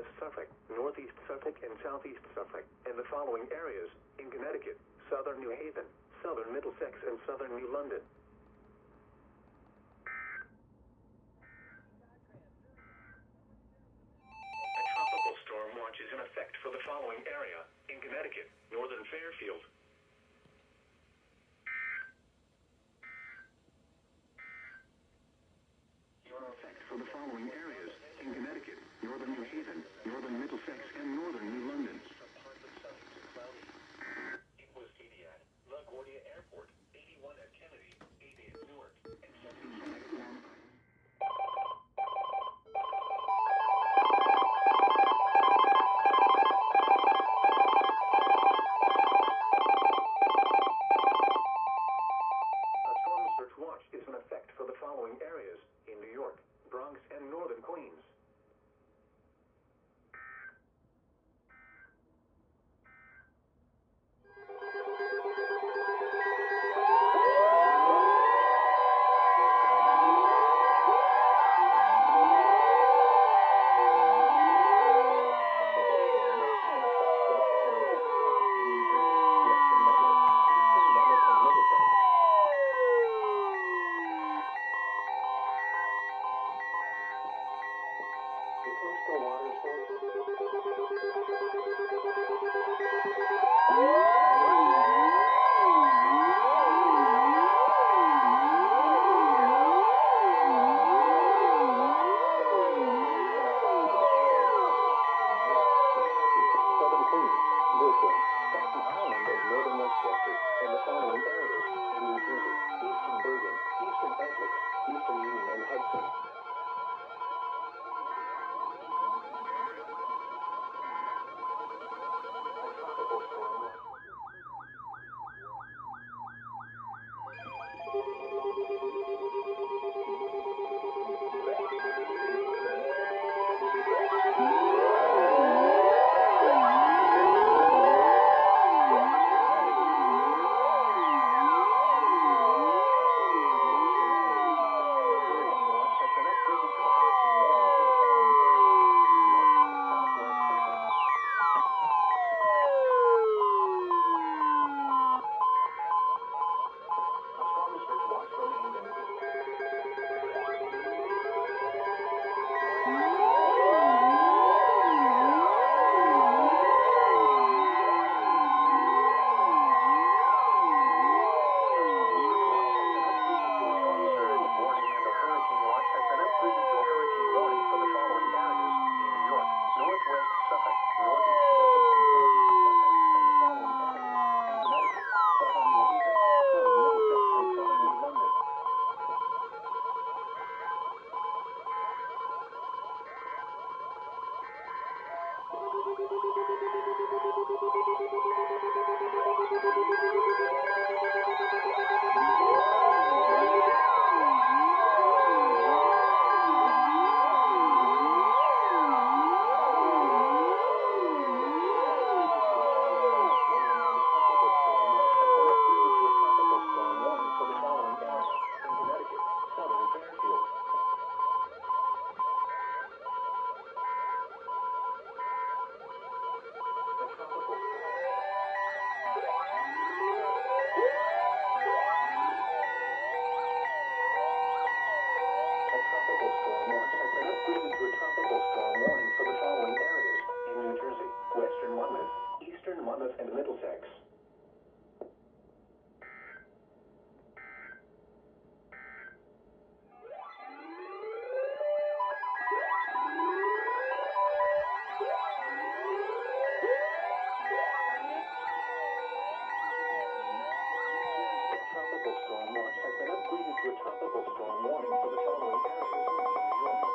northwest Suffolk, northeast Suffolk, and southeast Suffolk, and the following areas in Connecticut: southern New Haven, southern Middlesex, and southern New London. A tropical storm watch is in effect for the following area in Connecticut: northern Fairfield. For the following areas in Connecticut: northern New Haven, northern Middlesex, and northern New London. It was 80 at LaGuardia Airport, 81 at Kennedy, 80 at Newark, and 77 at Long Island. A storm surge watch is in effect for the following areas in New York, Bronx, and northern Queens. And Middlesex. Tropical storm watch has been upgraded to a tropical storm warning for the following areas: New York,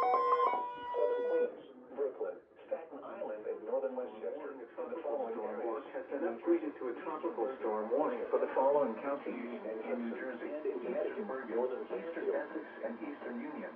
southern Queens, Brooklyn, Staten Island, and northern Westchester. The following areas has been upgraded to a tropical storm warning for the following counties in New Jersey, Connecticut, northern eastern Essex, and eastern Union.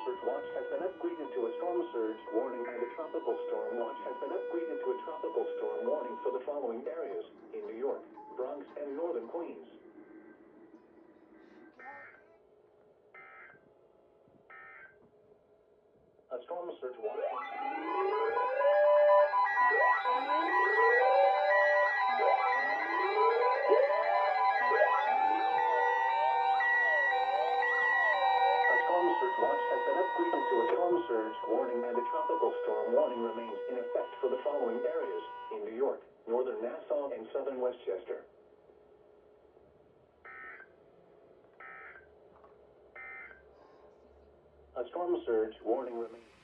surge watch has been upgraded to a storm surge warning, and a tropical storm watch has been upgraded to a tropical storm warning for the following areas in New York, Bronx, and northern Queens. A storm surge watch. Watch has been upgraded to a storm surge warning, and a tropical storm warning remains in effect for the following areas in New York, northern Nassau, and southern Westchester. A storm surge warning remains.